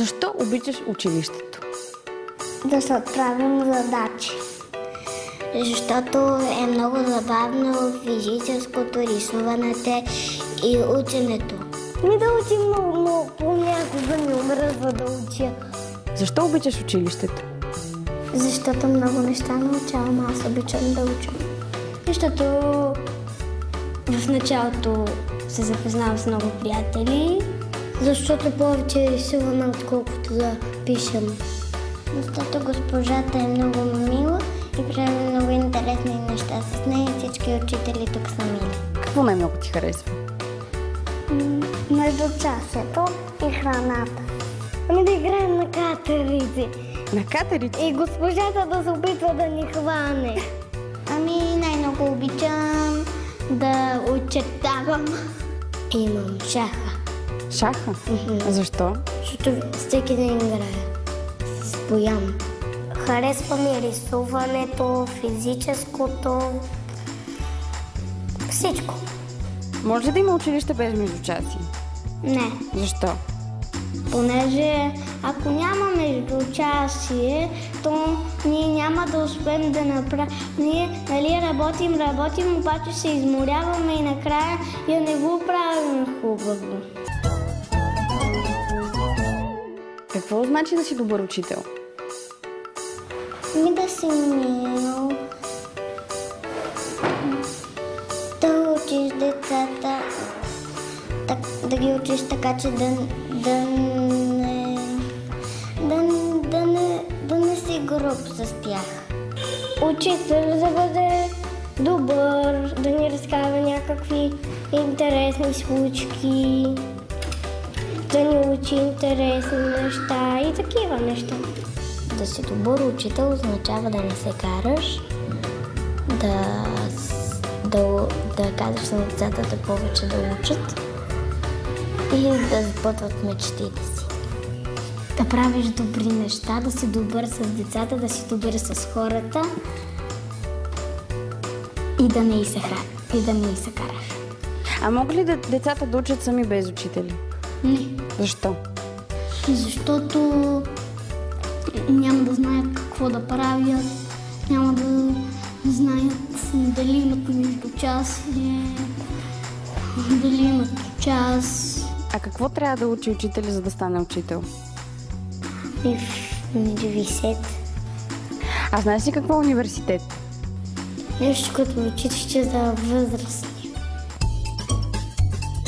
Защо обичаш училището? Да се отправим задачи. Защото е много забавно физическото, рисуването и ученето. Да учим много, но понякога не умра, за да уча. Защо обичаш училището? Защото много неща научавам, аз обичам да уча. Защото в началото се запознавам с много приятели. Защото повече рисуваме, отколкото да пишем. Защото госпожата е много мила и прави много интересни неща с нея и всички учители тук са мили. Какво най-много ти харесва? Междучасието и храната. Да играем на катерите. На катерите? И госпожата да се опитва да ни хване. Най-много обичам да очертавам. Имам шаха. Шаха? Защо? Защото всеки ден играя с Боян. Харесва ми рисуването, физическото, всичко. Може ли да има училище без междучасие? Не. Защо? Понеже ако няма междучасие, то ние няма да успеем да направим. Ние работим, обаче се изморяваме и накрая я не го правим хубаво. Какво значи да си добър учител? Да си мил, да учиш децата, да ги учиш така, че да не си груб с тях. Учител да бъде добър, да ни разказва някакви интересни случки, да ни учи интересни неща и такива неща. Да си добър учител означава да не се караш, да казваш на децата да повече да учат и да сбъдват мечтите си. Да правиш добри неща, да си добър с децата, да си добър с хората и да не и се караш. А могат ли децата да учат сами без учители? Не. Защо? Защото няма да знаят какво да правят, няма да знаят дали имат междучасие, дали имат час. А какво трябва да учи учителя, за да стане учител? Университет. А знаеш ли какво е университет? Нещо като училище за възрастни.